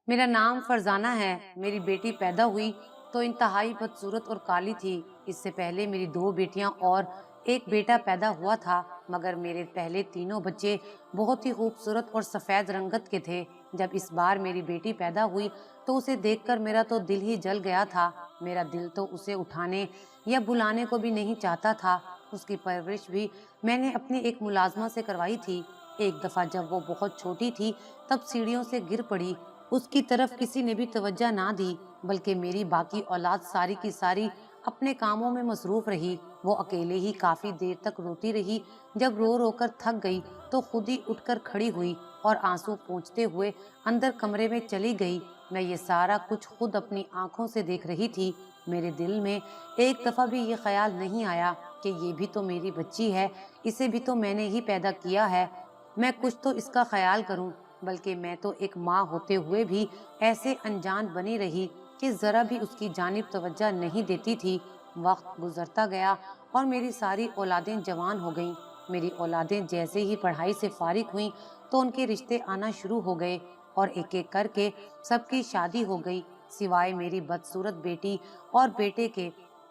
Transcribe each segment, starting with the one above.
मेरा नाम फरजाना है। मेरी बेटी पैदा हुई तो इंतहाई बदसूरत और काली थी। इससे पहले मेरी दो बेटियां और एक बेटा पैदा हुआ था, मगर मेरे पहले तीनों बच्चे बहुत ही खूबसूरत और सफेद रंगत के थे। जब इस बार मेरी बेटी पैदा हुई तो उसे देखकर मेरा तो दिल ही जल गया था। मेरा दिल तो उसे उठाने या बुलाने को भी नहीं चाहता था। उसकी परवरिश भी मैंने अपनी एक मुलाजमा से करवाई थी। एक दफा जब वो बहुत छोटी थी तब सीढ़ियों से गिर पड़ी। उसकी तरफ किसी ने भी तवज्जो ना दी, बल्कि मेरी बाकी औलाद सारी की सारी अपने कामों में मसरूफ रही। वो अकेले ही काफी देर तक रोती रही। जब रो रो कर थक गई तो खुद ही उठकर खड़ी हुई और आंसू पोंछते हुए अंदर कमरे में चली गई। मैं ये सारा कुछ खुद अपनी आंखों से देख रही थी। मेरे दिल में एक दफा भी ये ख्याल नहीं आया कि ये भी तो मेरी बच्ची है, इसे भी तो मैंने ही पैदा किया है, मैं कुछ तो इसका ख्याल करूं। बल्कि मैं तो एक माँ होते हुए भी ऐसे अनजान बनी रही कि जरा भी उसकी जानिब तवज्जो नहीं देती थी। वक्त गुजरता गया और मेरी सारी औलादें जवान हो गईं। मेरी औलादें जैसे ही पढ़ाई से फारिग हुईं तो उनके रिश्ते आना शुरू हो गए और एक एक करके सबकी शादी हो गई, सिवाय मेरी बदसूरत बेटी और बेटे के।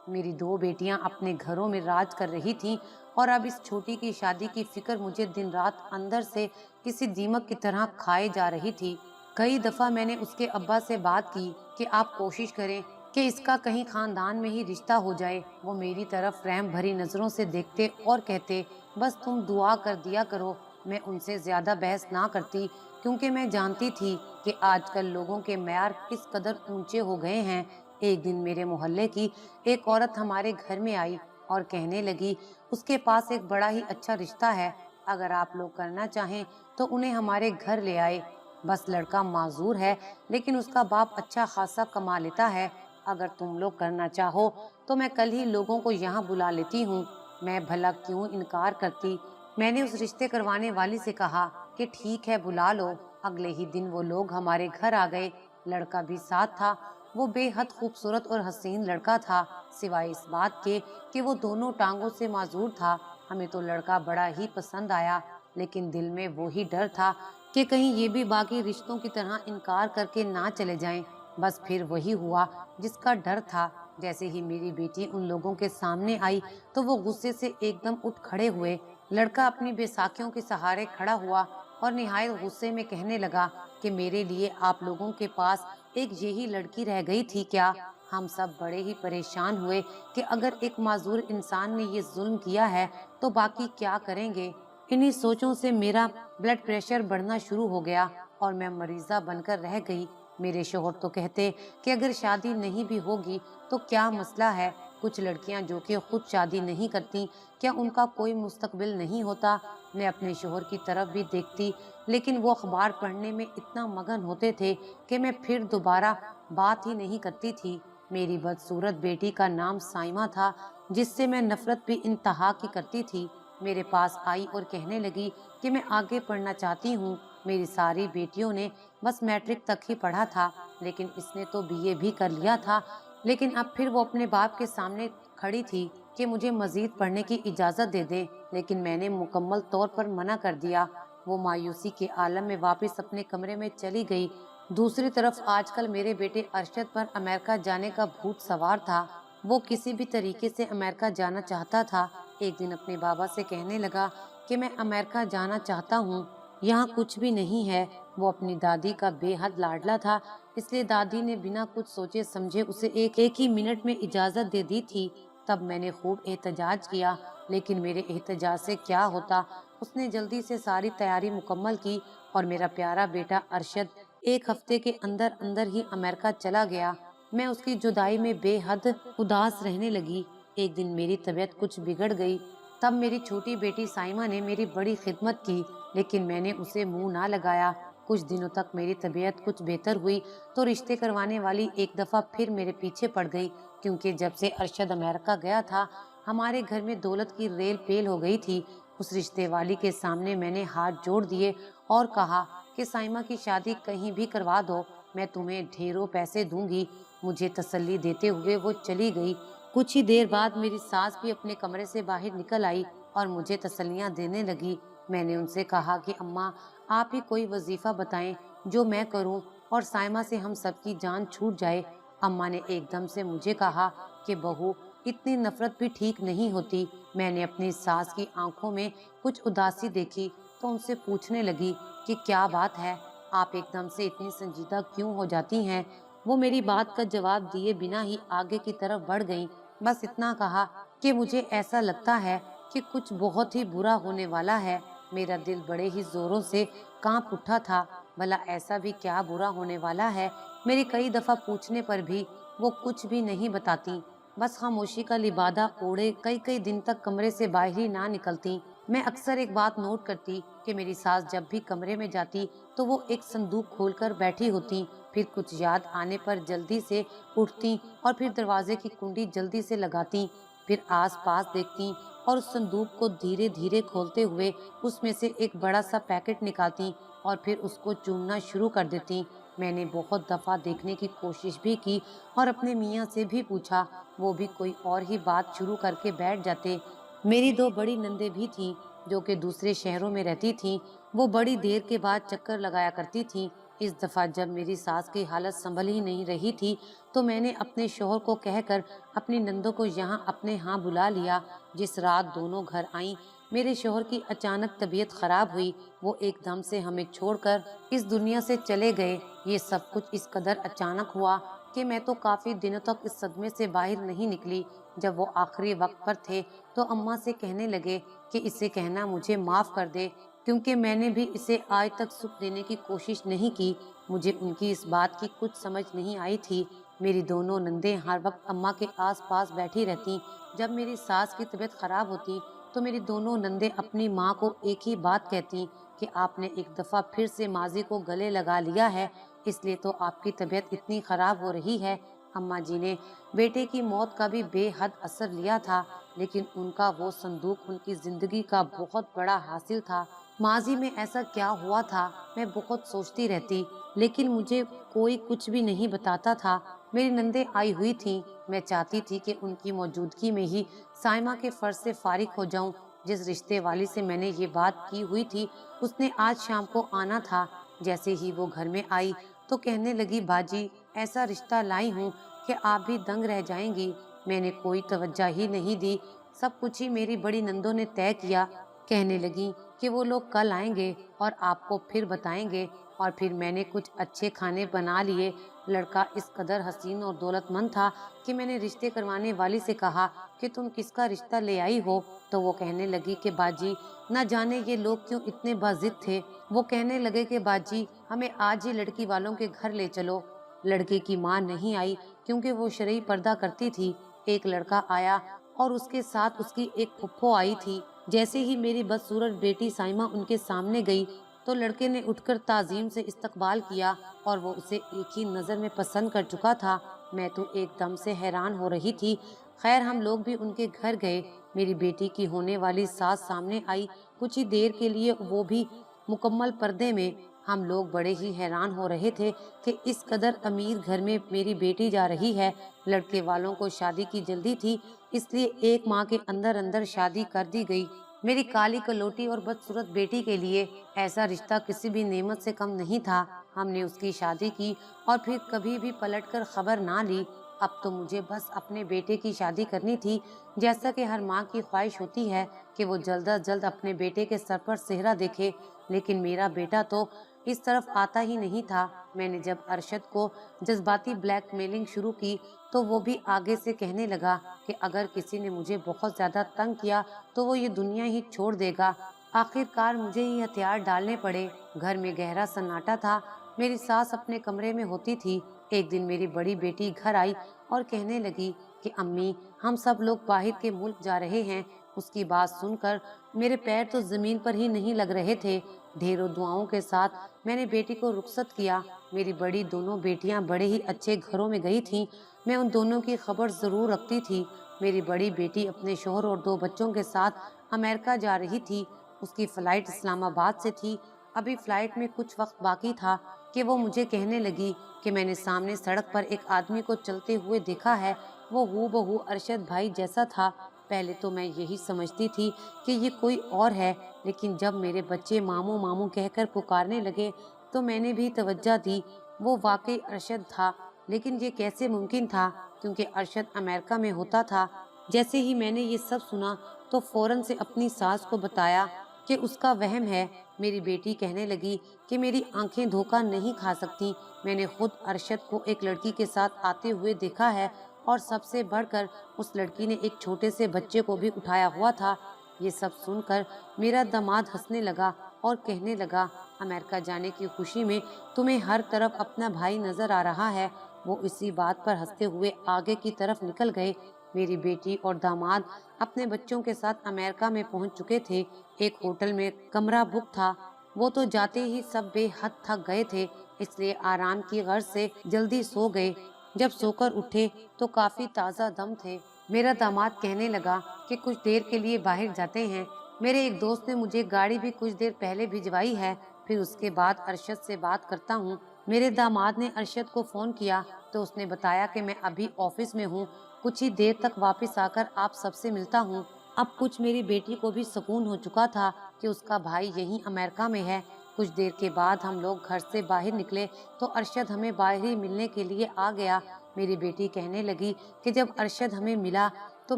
मेरी दो बेटियां अपने घरों में राज कर रही थीं और अब इस छोटी की शादी की फिक्र मुझे दिन रात अंदर से किसी दीमक की तरह खाए जा रही थी। कई दफा मैंने उसके अब्बा से बात की कि आप कोशिश करें कि इसका कहीं खानदान में ही रिश्ता हो जाए। वो मेरी तरफ रहम भरी नजरों से देखते और कहते, बस तुम दुआ कर दिया करो। मैं उनसे ज्यादा बहस ना करती, क्योंकि मैं जानती थी कि आजकल लोगों के मयार किस कदर ऊंचे हो गए हैं। एक दिन मेरे मोहल्ले की एक औरत हमारे घर में आई और कहने लगी, उसके पास एक बड़ा ही अच्छा रिश्ता है, अगर आप लोग करना चाहें तो उन्हें हमारे घर ले आए। बस लड़का माजूर है, लेकिन उसका बाप अच्छा खासा कमा लेता है। अगर तुम लोग करना चाहो तो मैं कल ही लोगों को यहाँ बुला लेती हूँ। मैं भला क्यों इनकार करती। मैंने उस रिश्ते करवाने वाली से कहा कि ठीक है, बुला लो। अगले ही दिन वो लोग हमारे घर आ गए। लड़का भी साथ था। वो बेहद खूबसूरत और हसीन लड़का था, सिवाय इस बात के कि वो दोनों टांगों से माजूर था। हमें तो लड़का बड़ा ही पसंद आया, लेकिन दिल में वो ही डर था कि कहीं ये भी बाकी रिश्तों की तरह इनकार करके ना चले जाएं। बस फिर वही हुआ जिसका डर था। जैसे ही मेरी बेटी उन लोगों के सामने आई तो वो गुस्से से एकदम उठ खड़े हुए। लड़का अपनी बैसाखियों के सहारे खड़ा हुआ और निहायत गुस्से में कहने लगा कि मेरे लिए आप लोगों के पास एक यही लड़की रह गई थी क्या? हम सब बड़े ही परेशान हुए कि अगर एक माजूर इंसान ने ये जुल्म किया है तो बाकी क्या करेंगे। इन्हीं सोचों से मेरा ब्लड प्रेशर बढ़ना शुरू हो गया और मैं मरीजा बनकर रह गई। मेरे शोहर तो कहते कि अगर शादी नहीं भी होगी तो क्या मसला है, कुछ लड़कियां जो कि खुद शादी नहीं करती, क्या उनका कोई मुस्तकबिल नहीं होता। मैं अपने शोहर की तरफ भी देखती, लेकिन वो अखबार पढ़ने में इतना मगन होते थे कि मैं फिर दोबारा बात ही नहीं करती थी। मेरी बदसूरत बेटी का नाम साइमा था, जिससे मैं नफरत भी इंतहा की करती थी। मेरे पास आई और कहने लगी कि मैं आगे पढ़ना चाहती हूँ। मेरी सारी बेटियों ने बस मैट्रिक तक ही पढ़ा था, लेकिन इसने तो बीए भी कर लिया था। लेकिन अब फिर वो अपने बाप के सामने खड़ी थी कि मुझे मजीद पढ़ने की इजाजत दे दे, लेकिन मैंने मुकम्मल तौर पर मना कर दिया। वो मायूसी के आलम में वापस अपने कमरे में चली गई। दूसरी तरफ आजकल मेरे बेटे अरशद पर अमेरिका जाने का भूत सवार था। वो किसी भी तरीके से अमेरिका जाना चाहता था। एक दिन अपने बाबा से कहने लगा कि मैं अमेरिका जाना चाहता हूँ, यहाँ कुछ भी नहीं है। वो अपनी दादी का बेहद लाडला था, इसलिए दादी ने बिना कुछ सोचे समझे उसे एक ही मिनट में इजाजत दे दी थी। तब मैंने खूब एहतजाज किया, लेकिन मेरे एहतजाज से क्या होता। उसने जल्दी से सारी तैयारी मुकम्मल की और मेरा प्यारा बेटा अरशद एक हफ्ते के अंदर अंदर ही अमेरिका चला गया। मैं उसकी जुदाई में बेहद उदास रहने लगी। एक दिन मेरी तबीयत कुछ बिगड़ गई। तब मेरी छोटी बेटी साइमा ने मेरी बड़ी खिदमत की, लेकिन मैंने उसे मुंह ना लगाया। कुछ दिनों तक मेरी तबीयत कुछ बेहतर हुई तो रिश्ते करवाने वाली एक दफा फिर मेरे पीछे पड़ गई, क्योंकि जब से अरशद अमेरिका गया था हमारे घर में दौलत की रेल पेल हो गई थी। उस रिश्ते वाली के सामने मैंने हाथ जोड़ दिए और कहा कि साइमा की शादी कहीं भी करवा दो, मैं तुम्हें ढेरों पैसे दूंगी। मुझे तसल्ली देते हुए वो चली गई। कुछ ही देर बाद मेरी सास भी अपने कमरे से बाहर निकल आई और मुझे तसल्लियां देने लगी। मैंने उनसे कहा कि अम्मा, आप ही कोई वजीफा बताएं, जो मैं करूं और साइमा से हम सबकी जान छूट जाए। अम्मा ने एकदम से मुझे कहा कि बहू, इतनी नफरत भी ठीक नहीं होती। मैंने अपनी सास की आंखों में कुछ उदासी देखी तो उनसे पूछने लगी कि क्या बात है, आप एकदम से इतनी संजीदा क्यों हो जाती हैं। वो मेरी बात का जवाब दिए बिना ही आगे की तरफ बढ़ गईं। बस इतना कहा कि मुझे ऐसा लगता है कि कुछ बहुत ही बुरा होने वाला है। मेरा दिल बड़े ही जोरों से कांप उठा था। भला ऐसा भी क्या बुरा होने वाला है। मेरी कई दफा पूछने पर भी वो कुछ भी नहीं बताती। बस खामोशी का लिबादा ओढ़े कई कई दिन तक कमरे से बाहर ही ना निकलती। मैं अक्सर एक बात नोट करती कि मेरी सास जब भी कमरे में जाती तो वो एक संदूक खोलकर बैठी होती, फिर कुछ याद आने पर जल्दी से उठती और फिर दरवाजे की कुंडी जल्दी से लगाती, फिर आस पास देखती और उस संदूक को धीरे धीरे खोलते हुए उसमें से एक बड़ा सा पैकेट निकालती और फिर उसको चूमना शुरू कर देती। मैंने बहुत दफा देखने की कोशिश भी की और अपने मियाँ से भी पूछा, वो भी कोई और ही बात शुरू करके बैठ जाते। मेरी दो बड़ी नंदे भी थीं जो कि दूसरे शहरों में रहती थीं। वो बड़ी देर के बाद चक्कर लगाया करती थीं। इस दफा जब मेरी सास की हालत संभल ही नहीं रही थी तो मैंने अपने शोहर को कहकर अपनी नंदों को यहाँ अपने यहाँ बुला लिया। जिस रात दोनों घर आईं, मेरे शोहर की अचानक तबीयत खराब हुई। वो एकदम से हमें छोड़कर इस दुनिया से चले गए। ये सब कुछ इस कदर अचानक हुआ कि मैं तो काफी दिनों तक इस सदमे से बाहर नहीं निकली। जब वो आखिरी वक्त पर थे तो अम्मा से कहने लगे कि इसे कहना मुझे माफ कर दे, क्योंकि मैंने भी इसे आज तक सुख देने की कोशिश नहीं की। मुझे उनकी इस बात की कुछ समझ नहीं आई थी। मेरी दोनों नंदें हर वक्त अम्मा के आस पास बैठी रहती। जब मेरी सास की तबीयत खराब होती तो मेरी दोनों नंदें अपनी माँ को एक ही बात कहती कि आपने एक दफा फिर से माजी को गले लगा लिया है, इसलिए तो आपकी तबीयत इतनी खराब हो रही है। अम्मा जी ने बेटे की मौत का भी बेहद असर लिया था, लेकिन उनका वो संदूक उनकी जिंदगी का बहुत बड़ा हासिल था। माजी में ऐसा क्या हुआ था, मैं बहुत सोचती रहती, लेकिन मुझे कोई कुछ भी नहीं बताता था। मेरी नंदे आई हुई थीं। मैं चाहती थी कि उनकी मौजूदगी में ही साइमा के फर्ज से फारिग हो जाऊं। जिस रिश्ते वाली से मैंने ये बात की हुई थी उसने आज शाम को आना था। जैसे ही वो घर में आई तो कहने लगी, बाजी, ऐसा रिश्ता लाई हूँ कि आप भी दंग रह जाएंगी। मैंने कोई तवज्जो ही नहीं दी। सब कुछ ही मेरी बड़ी नंदों ने तय किया। कहने लगी कि वो लोग कल आएंगे और आपको फिर बताएंगे। और फिर मैंने कुछ अच्छे खाने बना लिए। लड़का इस कदर हसीन और दौलतमंद था कि मैंने रिश्ते करवाने वाली से कहा कि तुम किसका रिश्ता ले आई हो, तो वो कहने लगी कि बाजी, न जाने ये लोग क्यों इतने बाजिद थे। वो कहने लगे कि बाजी, हमें आज ही लड़की वालों के घर ले चलो। लड़के की माँ नहीं आई क्योंकि वो शरई पर्दा करती थी। एक लड़का आया और उसके साथ उसकी एक फुफ्फो आई थी। जैसे ही मेरी बदसूरत बेटी साइमा उनके सामने गई तो लड़के ने उठकर ताजीम से इस्तकबाल किया और वो उसे एक ही नज़र में पसंद कर चुका था। मैं तो एकदम से हैरान हो रही थी। खैर, हम लोग भी उनके घर गए। मेरी बेटी की होने वाली सास सामने आई, कुछ ही देर के लिए, वो भी मुकम्मल पर्दे में। हम लोग बड़े ही हैरान हो रहे थे कि इस कदर अमीर घर में मेरी बेटी जा रही है। लड़के वालों को शादी की जल्दी थी, इसलिए एक माह के अंदर अंदर शादी कर दी गई। मेरी काली कलोटी और बदसूरत बेटी के लिए ऐसा रिश्ता किसी भी नेमत से कम नहीं था। हमने उसकी शादी की और फिर कभी भी पलटकर खबर ना ली। अब तो मुझे बस अपने बेटे की शादी करनी थी, जैसा कि हर माँ की ख्वाहिश होती है कि वो जल्द अज जल्द अपने बेटे के सर पर सेहरा देखे। लेकिन मेरा बेटा तो इस तरफ आता ही नहीं था। मैंने जब अरशद को जज्बाती ब्लैकमेलिंग शुरू की तो वो भी आगे से कहने लगा कि अगर किसी ने मुझे बहुत ज्यादा तंग किया तो वो ये दुनिया ही छोड़ देगा। आखिरकार मुझे ही हथियार डालने पड़े। घर में गहरा सन्नाटा था। मेरी सास अपने कमरे में होती थी। एक दिन मेरी बड़ी बेटी घर आई और कहने लगी कि अम्मी, हम सब लोग बाहर के मुल्क जा रहे हैं। उसकी बात सुनकर मेरे पैर तो जमीन पर ही नहीं लग रहे थे। ढेरों दुआओं के साथ मैंने बेटी को रुखसत किया। मेरी बड़ी दोनों बेटियां बड़े ही अच्छे घरों में गई थीं। मैं उन दोनों की खबर जरूर रखती थी। मेरी बड़ी बेटी अपने शोहर और दो बच्चों के साथ अमेरिका जा रही थी। उसकी फ्लाइट इस्लामाबाद से थी। अभी फ्लाइट में कुछ वक्त बाकी था कि वो मुझे कहने लगी कि मैंने सामने सड़क पर एक आदमी को चलते हुए देखा है। वो हूबहू अरशद भाई जैसा था। पहले तो मैं यही समझती थी कि ये कोई और है, लेकिन जब मेरे बच्चे मामू मामू कहकर पुकारने लगे تو میں نے بھی توجہ دی۔ وہ واقعی ارشد تھا، لیکن یہ کیسے ممکن تھا کیونکہ ارشد امریکہ میں ہوتا تھا۔ جیسے ہی میں نے یہ سب سنا تو فوراً سے اپنی ساس کو بتایا کہ اس کا وہم ہے۔ میری بیٹی کہنے لگی کہ میری آنکھیں دھوکہ نہیں کھا سکتی، میں نے خود ارشد کو ایک لڑکی کے ساتھ آتے ہوئے دیکھا ہے، اور سب سے بڑھ کر اس لڑکی نے ایک چھوٹے سے بچے کو بھی اٹھایا ہوا تھا۔ یہ سب سن کر میرا داماد ہنسنے لگا اور کہنے لگا، امریکہ جانے کی خوشی میں تمہیں ہر طرف اپنا بھائی نظر آ رہا ہے۔ وہ اسی بات پر ہنستے ہوئے آگے کی طرف نکل گئے۔ میری بیٹی اور داماد اپنے بچوں کے ساتھ امریکہ میں پہنچ چکے تھے۔ ایک ہوٹل میں کمرہ بک تھا۔ وہ تو جاتے ہی سب بے حد تھک گئے تھے، اس لیے آرام کی غرض سے جلدی سو گئے۔ جب سو کر اٹھے تو کافی تازہ دم تھے۔ میرا داماد کہنے لگا کہ کچھ دیر کے لیے باہر جاتے ہیں، میرے ایک دوست نے مجھے گاڑی بھی کچھ دیر پہلے بھجوائی ہے، پھر اس کے بعد ارشد سے بات کرتا ہوں۔ میرے داماد نے ارشد کو فون کیا تو اس نے بتایا کہ میں ابھی آفس میں ہوں، کچھ ہی دیر تک واپس آ کر آپ سب سے ملتا ہوں۔ اب کچھ میری بیٹی کو بھی سکون ہو چکا تھا کہ اس کا بھائی یہیں امریکہ میں ہے۔ کچھ دیر کے بعد ہم لوگ گھر سے باہر نکلے تو ارشد ہمیں باہر ہی ملنے کے لیے آ گیا۔ میری بیٹی کہنے لگی کہ جب ارشد ہمیں ملا تو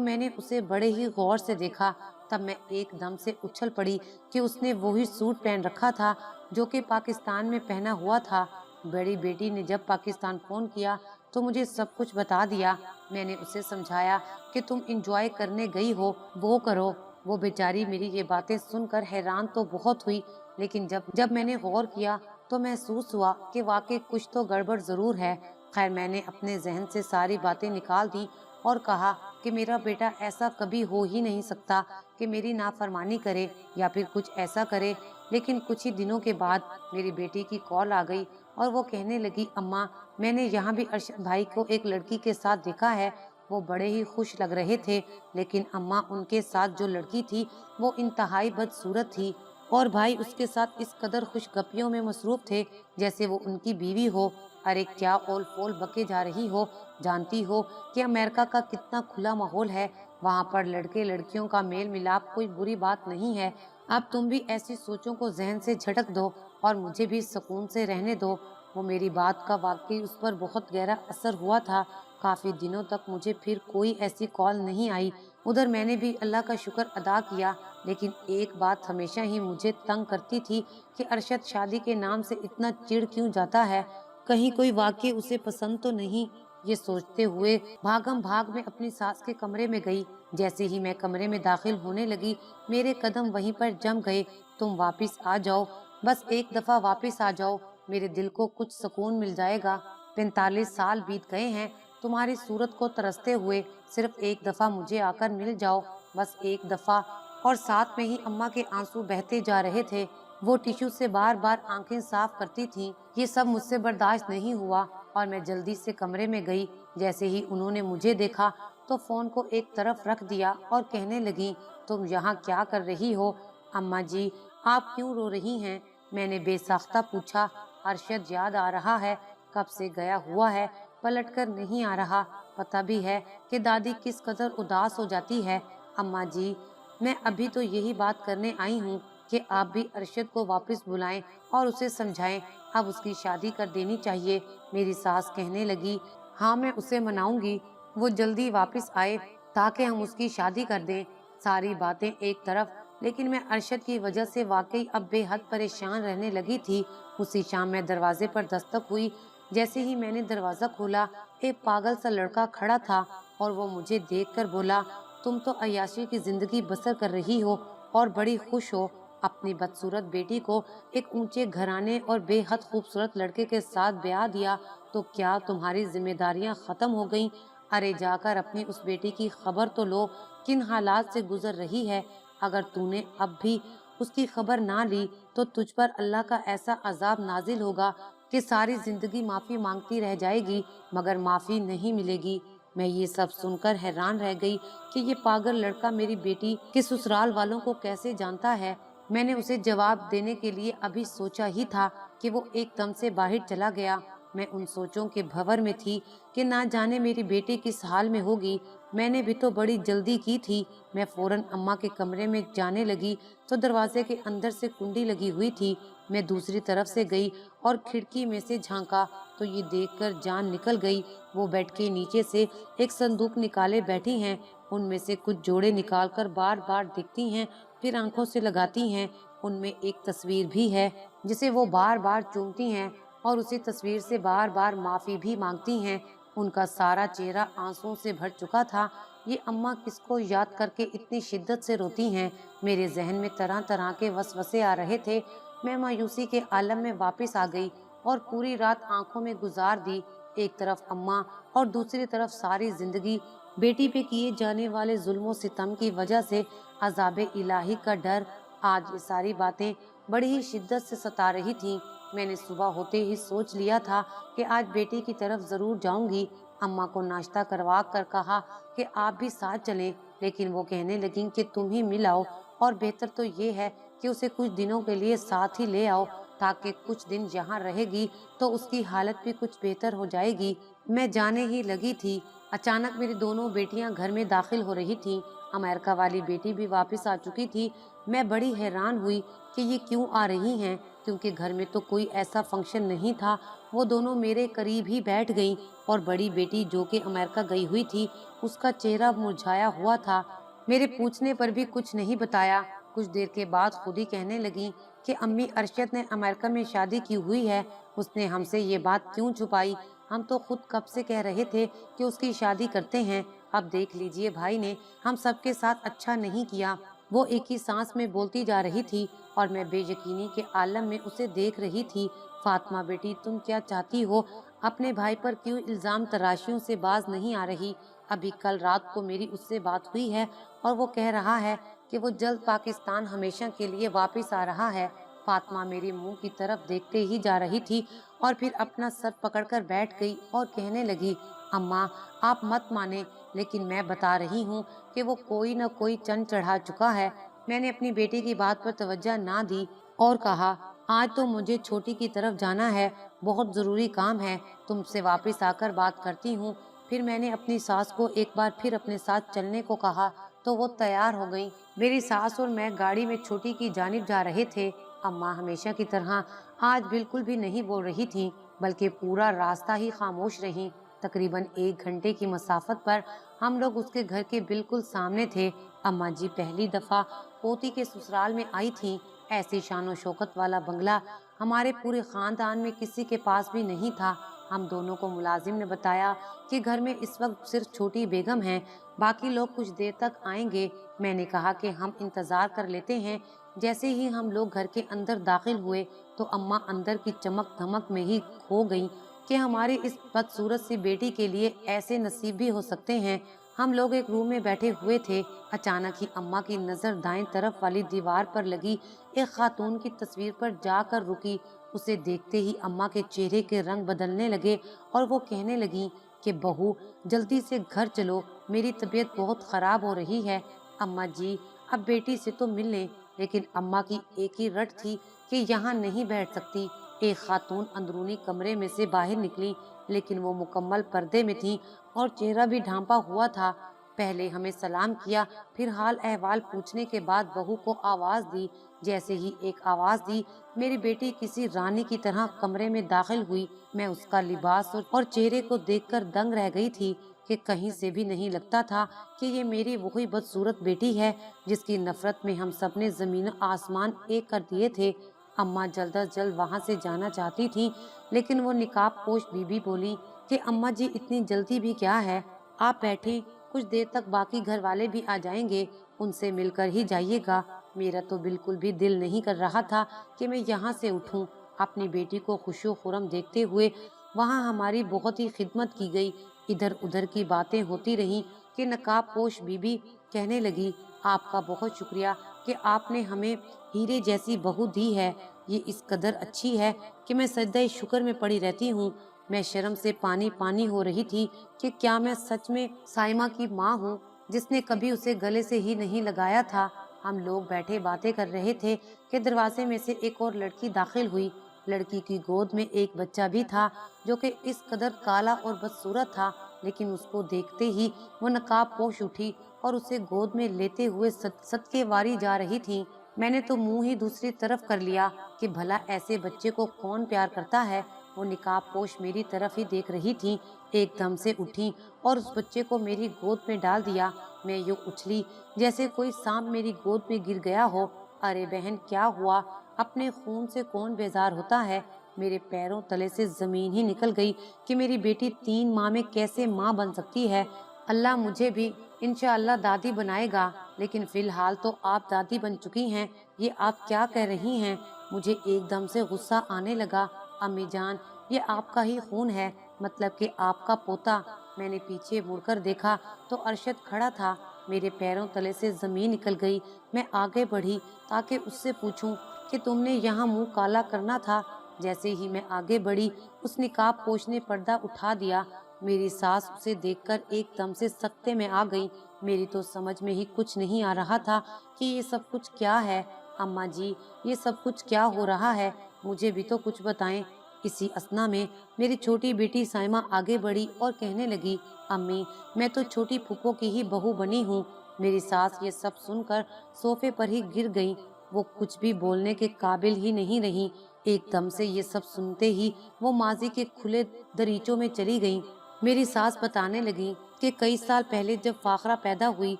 میں نے اسے بڑے ہی غور سے دیکھا، تب میں ایک دم سے اچھل پڑی کہ اس نے وہی سوٹ پہن رکھا تھا جو کہ پاکستان میں پہنا ہوا تھا۔ بڑی بیٹی نے جب پاکستان فون کیا تو مجھے سب کچھ بتا دیا۔ میں نے اسے سمجھایا کہ تم انجوائے کرنے گئی ہو وہ کرو۔ وہ بیچاری میری یہ باتیں سن کر حیران تو بہت ہوئی، لیکن جب میں نے غور کیا تو محسوس ہوا کہ واقعی کچھ تو گڑبڑ ضرور ہے۔ خیر میں نے اپنے ذہن سے ساری باتیں نکال دی اور کہا کہ میرا بیٹا ایسا کبھی ہو ہی نہیں سکتا کہ میری نافرمانی کرے یا پھر کچھ ایسا کرے۔ لیکن کچھ ہی دنوں کے بعد میری بیٹی کی کال آ گئی اور وہ کہنے لگی، اماں میں نے یہاں بھی ارشد بھائی کو ایک لڑکی کے ساتھ دیکھا ہے، وہ بڑے ہی خوش لگ رہے تھے، لیکن اماں ان کے ساتھ جو لڑکی تھی وہ انتہائی بدصورت تھی، اور بھائی اس کے ساتھ اس قدر خوش گپیوں میں مصروف تھے جیسے وہ ان کی بیوی ہو۔ ارے کیا اول فول بکے جا رہی ہو، جانتی ہو کہ امریکہ کا کتنا کھلا ماحول ہے، وہاں پر لڑکے لڑکیوں کا میل ملاپ کوئی بری بات نہیں ہے۔ اب تم بھی ایسی سوچوں کو ذہن سے جھٹک دو اور مجھے بھی سکون سے رہنے دو۔ وہ میری بات کا واقعی اس پر بہت گہرا اثر ہوا تھا۔ کافی دنوں تک مجھے پھر کوئی ایسی کال نہیں آئی۔ ادھر میں نے بھی اللہ کا شکر ادا کیا، لیکن ایک بات ہمیشہ ہی مجھے تنگ کرتی تھی کہ ارشد شادی کے نام سے اتنا چڑ کیوں جاتا ہے، کہیں کوئی واقعی اسے پسند تو نہیں۔ یہ سوچتے ہوئے بھاگم بھاگ میں اپنی ساس کے کمرے میں گئی۔ جیسے ہی میں کمرے میں داخل ہونے لگی میرے قدم وہیں پر جم گئے۔ تم واپس آ جاؤ، بس ایک دفعہ واپس آ جاؤ، میرے دل کو کچھ سکون مل جائے گا۔ 45 سال بیت گئے ہیں تمہاری صورت کو ترستے ہوئے، صرف ایک دفعہ مجھے آ کر مل جاؤ، بس ایک دفعہ۔ اور ساتھ میں ہی اماں کے آنسو بہتے جا رہے تھے، وہ ٹیشو سے بار بار آنکھیں صاف کرتی تھیں۔ یہ سب مجھ سے برداشت نہیں ہوا اور میں جلدی سے کمرے میں گئی۔ جیسے ہی انہوں نے مجھے دیکھا تو فون کو ایک طرف رکھ دیا اور کہنے لگی، تم یہاں کیا کر رہی ہو؟ اماں جی آپ کیوں رو رہی ہیں؟ میں نے بے ساختہ پوچھا۔ ارشد یاد آ رہا ہے، کب سے گیا ہوا ہے، پلٹ کر نہیں آ رہا۔ پتہ بھی ہے کہ دادی کس قدر اداس ہو جاتی ہے۔ اماں جی میں ابھی تو یہی بات کرنے آئی ہوں کہ آپ بھی ارشد کو واپس بلائیں اور اسے سمجھائیں، اب اس کی شادی کر دینی چاہیے۔ میری ساس کہنے لگی، ہاں میں اسے مناؤں گی، وہ جلدی واپس آئے تاکہ ہم اس کی شادی کر دیں۔ ساری باتیں ایک طرف، لیکن میں ارشد کی وجہ سے واقعی اب بے حد پریشان رہنے لگی تھی۔ اسی شام میں دروازے پر دستک ہوئی۔ جیسے ہی میں نے دروازہ کھولا ایک پاگل سا لڑکا کھڑا تھا اور وہ مجھے دیکھ کر بولا، تم تو عیاشی کی زندگی بسر کر رہی ہو اور بڑی خوش ہو، اپنی بدصورت بیٹی کو ایک اونچے گھرانے اور بے حد خوبصورت لڑکے کے ساتھ بیاہ دیا تو کیا تمہاری ذمہ داریاں ختم ہو گئیں؟ ارے جا کر اپنی اس بیٹی کی خبر تو لو، کن حالات سے گزر رہی ہے۔ اگر تو نے اب بھی اس کی خبر نہ لی تو تجھ پر اللہ کا ایسا عذاب نازل ہوگا کہ ساری زندگی معافی مانگتی رہ جائے گی مگر معافی نہیں ملے گی۔ میں یہ سب سن کر حیران رہ گئی کہ یہ پاگل لڑکا میری بیٹی کے سسرال والوں کو کیسے جانتا ہے۔ میں نے اسے جواب دینے کے لیے ابھی سوچا ہی تھا کہ وہ ایک دم سے باہر چلا گیا मैं उन सोचों के भंवर में थी कि ना जाने मेरी बेटी किस हाल में होगी। मैंने भी तो बड़ी जल्दी की थी। मैं फौरन अम्मा के कमरे में जाने लगी तो दरवाजे के अंदर से कुंडी लगी हुई थी। मैं दूसरी तरफ से गई और खिड़की में से झांका तो ये देखकर जान निकल गई। वो बेड के नीचे से एक संदूक निकाले बैठी हैं। उनमें से कुछ जोड़े निकालकर बार बार दिखती हैं, फिर आंखों से लगाती हैं। उनमें एक तस्वीर भी है जिसे वो बार बार चूमती हैं और उसी तस्वीर से बार बार माफी भी मांगती हैं। उनका सारा चेहरा आंसुओं से भर चुका था। ये अम्मा किसको याद करके इतनी शिद्दत से रोती हैं? मेरे जहन में तरह तरह के वसवसे आ रहे थे। मैं मायूसी के आलम में वापस आ गई और पूरी रात आंखों में गुजार दी। एक तरफ अम्मा और दूसरी तरफ सारी जिंदगी। बेटी पे किए जाने वाले जुल्म सितम की वजह से अजाब इलाही का डर। आज ये सारी बातें बड़ी ही शिद्दत से सता रही थीं। मैंने सुबह होते ही सोच लिया था कि आज बेटी की तरफ जरूर जाऊंगी। अम्मा को नाश्ता करवा कर कहा कि आप भी साथ चलें, लेकिन वो कहने लगी कि तुम ही मिल आओ और बेहतर तो ये है कि उसे कुछ दिनों के लिए साथ ही ले आओ, ताकि कुछ दिन यहाँ रहेगी तो उसकी हालत भी कुछ बेहतर हो जाएगी। मैं जाने ही लगी थी, अचानक मेरी दोनों बेटियां घर में दाखिल हो रही थीं। अमेरिका वाली बेटी भी वापस आ चुकी थी। मैं बड़ी हैरान हुई कि ये क्यों आ रही हैं, क्योंकि घर में तो कोई ऐसा फंक्शन नहीं था। वो दोनों मेरे करीब ही बैठ गईं और बड़ी बेटी जो कि अमेरिका गई हुई थी, उसका चेहरा मुरझाया हुआ था। मेरे पूछने पर भी कुछ नहीं बताया। कुछ देर के बाद खुद ही कहने लगी कि अम्मी, अरशद ने अमेरिका में शादी की हुई है। उसने हमसे ये बात क्यों छुपाई? हम तो खुद कब से कह रहे थे कि उसकी शादी करते हैं। अब देख लीजिए, भाई ने हम सबके साथ अच्छा नहीं किया। वो एक ही सांस में बोलती जा रही थी और मैं बेयकीनी के आलम में उसे देख रही थी। फातिमा बेटी, तुम क्या चाहती हो? अपने भाई पर क्यों इल्जाम तराशियों से बाज नहीं आ रही? अभी कल रात को मेरी उससे बात हुई है और वो कह रहा है कि वो जल्द पाकिस्तान हमेशा के लिए वापस आ रहा है। फातिमा मेरे मुंह की तरफ देखते ही जा रही थी और फिर अपना सर पकड़कर बैठ गई और कहने लगी, अम्मा, आप मत माने, लेकिन मैं बता रही हूँ कि वो कोई न कोई चंद चढ़ा चुका है। मैंने अपनी बेटी की बात पर तवज्जो ना दी और कहा, आज तो मुझे छोटी की तरफ जाना है, बहुत जरूरी काम है, तुमसे वापस आकर बात करती हूँ। फिर मैंने अपनी सास को एक बार फिर अपने साथ चलने को कहा तो वो तैयार हो गई। मेरी सास और मैं गाड़ी में छोटी की जानिब जा रहे थे। अम्मा हमेशा की तरह आज बिल्कुल भी नहीं बोल रही थी, बल्कि पूरा रास्ता ही खामोश रही। तकरीबन 1 घंटे की मसाफत पर हम लोग उसके घर के बिल्कुल सामने थे। अम्मा जी पहली दफा पोती के ससुराल में आई थी। ऐसी शानो शौकत वाला बंगला हमारे पूरे खानदान में किसी के पास भी नहीं था। हम दोनों को मुलाजिम ने बताया कि घर में इस वक्त सिर्फ छोटी बेगम है, बाकी लोग कुछ देर तक आएंगे। मैंने कहा कि हम इंतजार कर लेते हैं। जैसे ही हम लोग घर के अंदर दाखिल हुए तो अम्मा अंदर की चमक धमक में ही खो गई कि हमारी इस बदसूरत सी बेटी के लिए ऐसे नसीब भी हो सकते हैं। हम लोग एक रूम में बैठे हुए थे। अचानक ही अम्मा की नजर दाएं तरफ वाली दीवार पर लगी एक खातून की तस्वीर पर जाकर रुकी। उसे देखते ही अम्मा के चेहरे के रंग बदलने लगे और वो कहने लगी कि बहू, जल्दी से घर चलो, मेरी तबीयत बहुत खराब हो रही है। अम्मा जी, अब बेटी से तो मिल लें। लेकिन अम्मा की एक ही रट थी कि यहाँ नहीं बैठ सकती। एक खातून अंदरूनी कमरे में से बाहर निकली, लेकिन वो मुकम्मल पर्दे में थी और चेहरा भी ढांपा हुआ था। पहले हमें सलाम किया, फिर हाल अहवाल पूछने के बाद बहू को आवाज दी। जैसे ही एक आवाज दी, मेरी बेटी किसी रानी की तरह कमरे में दाखिल हुई। मैं उसका लिबास और चेहरे को देखकर दंग रह गई थी कि कहीं से भी नहीं लगता था कि ये मेरी वही बदसूरत बेटी है जिसकी नफरत में हम सब ने जमीन आसमान एक कर दिए थे। अम्मा जल्द अज जल्द वहाँ से जाना चाहती थी, लेकिन वो निकाब पोश बीबी बोली कि अम्मा जी, इतनी जल्दी भी क्या है, आप बैठे, कुछ देर तक बाकी घर वाले भी आ जाएंगे, उनसे मिलकर ही जाइएगा। मेरा तो बिल्कुल भी दिल नहीं कर रहा था कि मैं यहाँ से उठूं। अपनी बेटी को खुशो खुरम देखते हुए वहाँ हमारी बहुत ही खिदमत की गई। इधर उधर की बातें होती रहीं कि नकाब पोश बीबी कहने लगी, आपका बहुत शुक्रिया कि आपने हमें हीरे जैसी बहू दी है। ये इस कदर अच्छी है कि मैं सजदे शुक्र में पड़ी रहती हूँ। मैं शर्म से पानी पानी हो रही थी कि क्या मैं सच में साइमा की माँ हूँ, जिसने कभी उसे गले से ही नहीं लगाया था। हम लोग बैठे बातें कर रहे थे कि दरवाजे में से एक और लड़की दाखिल हुई। लड़की की गोद में एक बच्चा भी था जो कि इस कदर काला और बदसूरत था, लेकिन उसको देखते ही वो नकाब पोश उठी और उसे गोद में लेते हुए सदके वारी जा रही थी। मैंने तो मुंह ही दूसरी तरफ कर लिया कि भला ऐसे बच्चे को कौन प्यार करता है। वो निकाब पोश मेरी तरफ ही देख रही थी, एकदम से उठी और उस बच्चे को मेरी गोद में डाल दिया। मैं यूं उछली जैसे कोई सांप मेरी गोद में गिर गया हो। अरे बहन, क्या हुआ? अपने खून से कौन बेजार होता है? मेरे पैरों तले से जमीन ही निकल गई कि मेरी बेटी 3 माह में कैसे माँ बन सकती है। अल्लाह मुझे भी इंशाअल्लाह दादी बनाएगा, लेकिन फिलहाल तो आप दादी बन चुकी हैं। ये आप क्या कह रही हैं? मुझे एकदम से गुस्सा आने लगा। अम्मी जान, ये आपका ही खून है, मतलब कि आपका पोता। मैंने पीछे मुड़कर देखा तो अरशद खड़ा था। मेरे पैरों तले से जमीन निकल गई। मैं आगे बढ़ी ताकि उससे पूछूं कि तुमने यहाँ मुंह काला करना था। जैसे ही मैं आगे बढ़ी, उस निकाब पोश ने पर्दा उठा दिया। मेरी सास उसे देखकर एकदम से सकते में आ गई। मेरी तो समझ में ही कुछ नहीं आ रहा था कि ये सब कुछ क्या है। अम्मा जी, ये सब कुछ क्या हो रहा है? मुझे भी तो कुछ बताएं। इसी असना में मेरी छोटी बेटी साइमा आगे बढ़ी और कहने लगी, अम्मी, मैं तो छोटी फूफो की ही बहू बनी हूँ। मेरी सास ये सब सुनकर सोफे पर ही गिर गई। वो कुछ भी बोलने के काबिल ही नहीं रही। एकदम से ये सब सुनते ही वो माजी के खुले दरीचों में चली गई। मेरी सास बताने लगी कि कई साल पहले जब फाखरा पैदा हुई,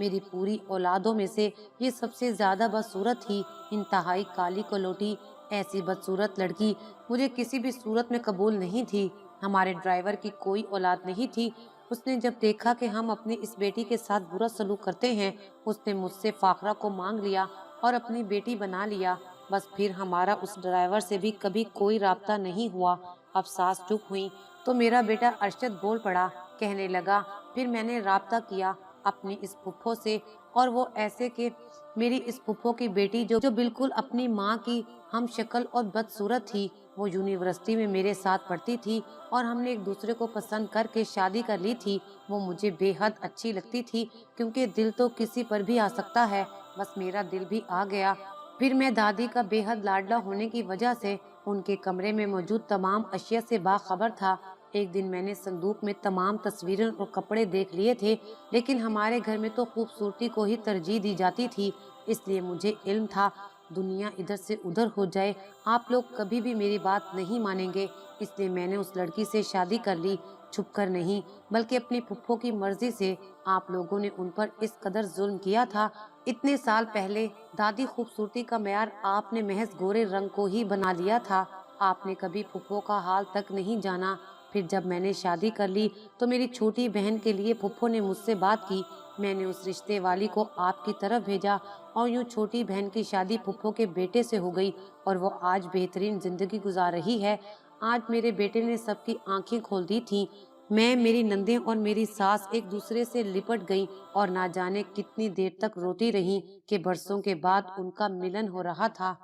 मेरी पूरी औलादों में से ये सबसे ज्यादा बदसूरत थी, इंतहाई काली कलोटी। ऐसी बदसूरत लड़की मुझे किसी भी सूरत में कबूल नहीं थी। हमारे ड्राइवर की कोई औलाद नहीं थी। उसने जब देखा कि हम अपनी इस बेटी के साथ बुरा सलूक करते हैं, उसने मुझसे फाखरा को मांग लिया और अपनी बेटी बना लिया। बस फिर हमारा उस ड्राइवर से भी कभी कोई राब्ता नहीं हुआ। अब सास चुप हुई तो मेरा बेटा अरशद बोल पड़ा, कहने लगा, फिर मैंने राब्ता किया अपनी इस फुफ्फो से, और वो ऐसे कि मेरी इस फुफ्फो की बेटी जो बिल्कुल अपनी माँ की हम शक्ल और बदसूरत थी, वो यूनिवर्सिटी में मेरे साथ पढ़ती थी और हमने एक दूसरे को पसंद करके शादी कर ली थी। वो मुझे बेहद अच्छी लगती थी, क्योंकि दिल तो किसी पर भी आ सकता है। बस मेरा दिल भी आ गया। फिर मैं दादी का बेहद लाडला होने की वजह से उनके कमरे में मौजूद तमाम अशिया से बाखबर था। एक दिन मैंने संदूक में तमाम तस्वीरें और कपड़े देख लिए थे, लेकिन हमारे घर में तो खूबसूरती को ही तरजीह दी जाती थी, इसलिए मुझे इल्म था दुनिया इधर से उधर हो जाए, आप लोग कभी भी मेरी बात नहीं मानेंगे। इसलिए मैंने उस लड़की से शादी कर ली, छुप कर नहीं, बल्कि अपनी फुफ्फो की मर्जी से। आप लोगों ने उन पर इस कदर जुल्म किया था। इतने साल पहले दादी खूबसूरती का मेयार आपने महज गोरे रंग को ही बना लिया था। आपने कभी फुफ्फो का हाल तक नहीं जाना। फिर जब मैंने शादी कर ली तो मेरी छोटी बहन के लिए फुफ्फो ने मुझसे बात की। मैंने उस रिश्ते वाली को आपकी तरफ भेजा और यूं छोटी बहन की शादी फुफ्फो के बेटे से हो गई और वो आज बेहतरीन जिंदगी गुजार रही है। आज मेरे बेटे ने सबकी आंखें खोल दी थी। मैं, मेरी नंदे और मेरी सास एक दूसरे से लिपट गईं और ना जाने कितनी देर तक रोती रहीं कि बरसों के बाद उनका मिलन हो रहा था।